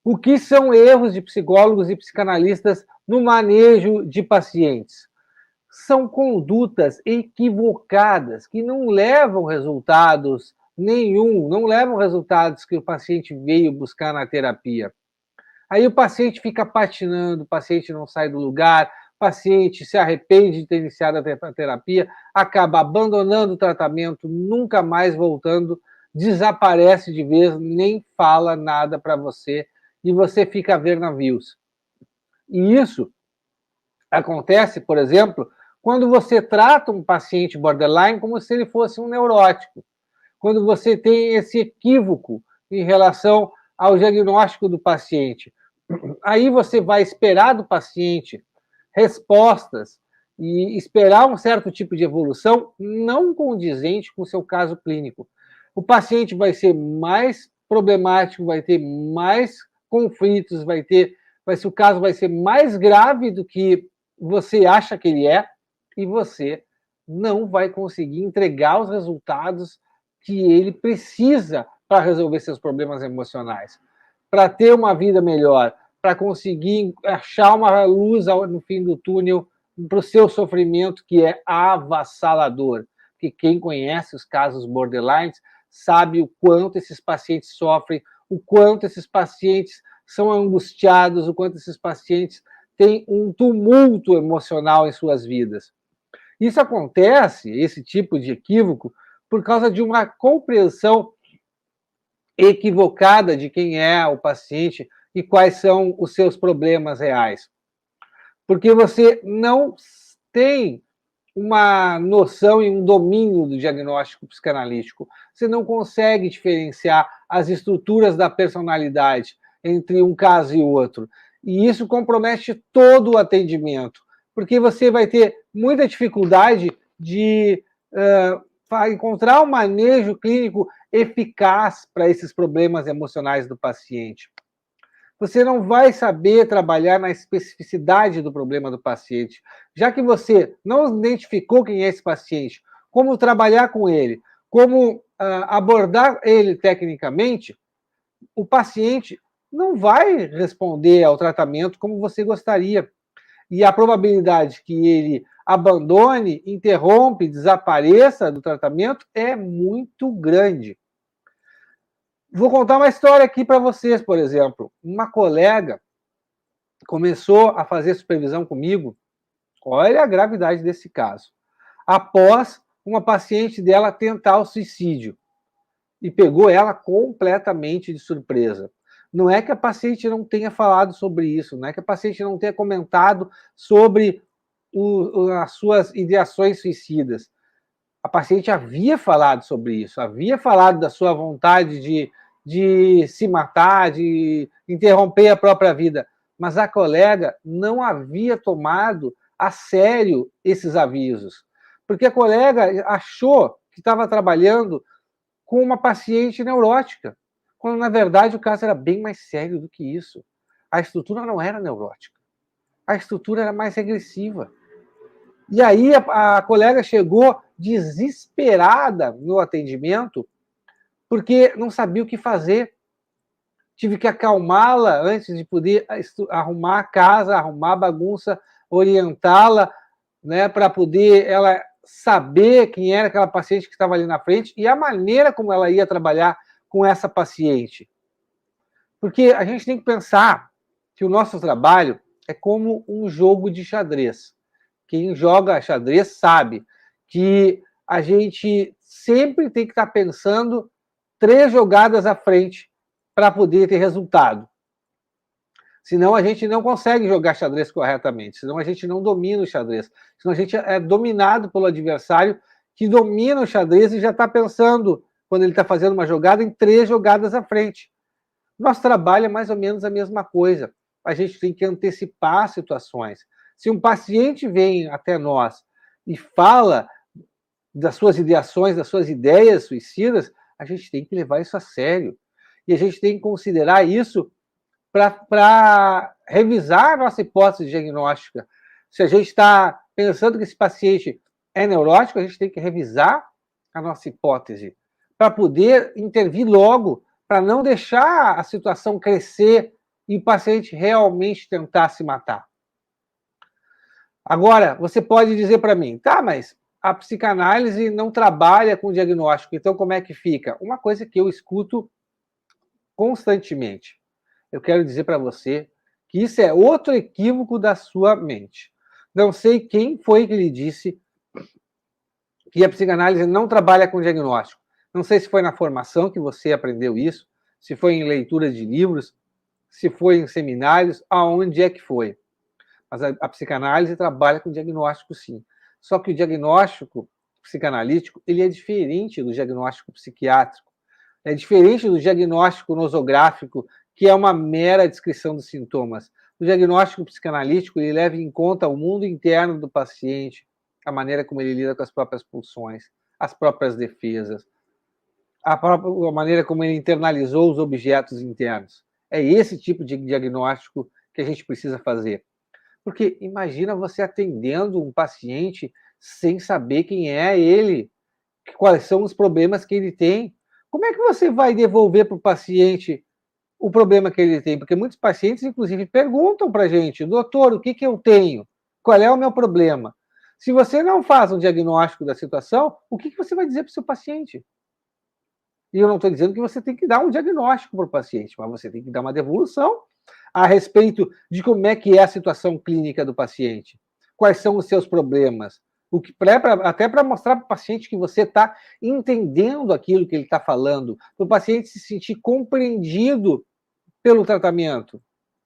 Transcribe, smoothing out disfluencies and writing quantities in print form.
O que são erros de psicólogos e psicanalistas no manejo de pacientes? São condutas equivocadas que não levam resultados nenhum, não levam resultados que o paciente veio buscar na terapia. Aí o paciente fica patinando, o paciente não sai do lugar, o paciente se arrepende de ter iniciado a terapia, acaba abandonando o tratamento, nunca mais voltando, desaparece de vez, nem fala nada para você, e você fica a ver navios. E isso acontece, por exemplo, quando você trata um paciente borderline como se ele fosse um neurótico. Quando você tem esse equívoco em relação ao diagnóstico do paciente. Aí você vai esperar do paciente respostas e esperar um certo tipo de evolução não condizente com o seu caso clínico. O paciente vai ser mais problemático, vai ter mais conflitos, o caso vai ser mais grave do que você acha que ele é, e você não vai conseguir entregar os resultados que ele precisa para resolver seus problemas emocionais, para ter uma vida melhor, para conseguir achar uma luz no fim do túnel para o seu sofrimento, que é avassalador. Porque quem conhece os casos borderlines sabe o quanto esses pacientes sofrem, o quanto esses pacientes são angustiados, o quanto esses pacientes têm um tumulto emocional em suas vidas. Isso acontece, esse tipo de equívoco, por causa de uma compreensão equivocada de quem é o paciente e quais são os seus problemas reais. Porque você não tem uma noção e um domínio do diagnóstico psicanalítico. Você não consegue diferenciar as estruturas da personalidade entre um caso e outro. E isso compromete todo o atendimento, porque você vai ter muita dificuldade de encontrar um manejo clínico eficaz para esses problemas emocionais do paciente. Você não vai saber trabalhar na especificidade do problema do paciente, já que você não identificou quem é esse paciente, como trabalhar com ele, como abordar ele tecnicamente, o paciente não vai responder ao tratamento como você gostaria. E a probabilidade que ele abandone, interrompe, desapareça do tratamento é muito grande. Vou contar uma história aqui para vocês, por exemplo. Uma colega começou a fazer supervisão comigo, olha a gravidade desse caso, após uma paciente dela tentar o suicídio. E pegou ela completamente de surpresa. Não é que a paciente não tenha falado sobre isso, não é que a paciente não tenha comentado sobre as suas ideações suicidas. A paciente havia falado sobre isso, havia falado da sua vontade de se matar, de interromper a própria vida, mas a colega não havia tomado a sério esses avisos, porque a colega achou que estava trabalhando com uma paciente neurótica, quando na verdade o caso era bem mais sério do que isso. A estrutura não era neurótica, a estrutura era mais regressiva. E aí a colega chegou desesperada no atendimento, porque não sabia o que fazer. Tive que acalmá-la antes de poder arrumar a casa, arrumar a bagunça, orientá-la, né, para poder ela saber quem era aquela paciente que estava ali na frente e a maneira como ela ia trabalhar com essa paciente. Porque a gente tem que pensar que o nosso trabalho é como um jogo de xadrez. Quem joga xadrez sabe que a gente sempre tem que estar pensando 3 jogadas à frente para poder ter resultado. Senão a gente não consegue jogar xadrez corretamente, senão a gente não domina o xadrez, senão a gente é dominado pelo adversário que domina o xadrez e já está pensando, quando ele está fazendo uma jogada, em 3 jogadas à frente. Nosso trabalho é mais ou menos a mesma coisa. A gente tem que antecipar situações. Se um paciente vem até nós e fala das suas ideações, das suas ideias suicidas, a gente tem que levar isso a sério. E a gente tem que considerar isso para revisar a nossa hipótese diagnóstica. Se a gente está pensando que esse paciente é neurótico, a gente tem que revisar a nossa hipótese para poder intervir logo, para não deixar a situação crescer e o paciente realmente tentar se matar. Agora, você pode dizer para mim, tá, mas a psicanálise não trabalha com diagnóstico, então como é que fica? Uma coisa que eu escuto constantemente. Eu quero dizer para você que isso é outro equívoco da sua mente. Não sei quem foi que lhe disse que a psicanálise não trabalha com diagnóstico. Não sei se foi na formação que você aprendeu isso, se foi em leitura de livros, se foi em seminários, aonde é que foi. Mas a psicanálise trabalha com diagnóstico, sim. Só que o diagnóstico psicanalítico ele é diferente do diagnóstico psiquiátrico. É diferente do diagnóstico nosográfico, que é uma mera descrição dos sintomas. O diagnóstico psicanalítico ele leva em conta o mundo interno do paciente, a maneira como ele lida com as próprias pulsões, as próprias defesas, a maneira como ele internalizou os objetos internos. É esse tipo de diagnóstico que a gente precisa fazer. Porque imagina você atendendo um paciente sem saber quem é ele, quais são os problemas que ele tem. Como é que você vai devolver para o paciente o problema que ele tem? Porque muitos pacientes, inclusive, perguntam para a gente, doutor, o que eu tenho? Qual é o meu problema? Se você não faz um diagnóstico da situação, o que você vai dizer para o seu paciente? E eu não estou dizendo que você tem que dar um diagnóstico para o paciente, mas você tem que dar uma devolução a respeito de como é que é a situação clínica do paciente, quais são os seus problemas, o que até para mostrar para o paciente que você está entendendo aquilo que ele está falando, para o paciente se sentir compreendido pelo tratamento.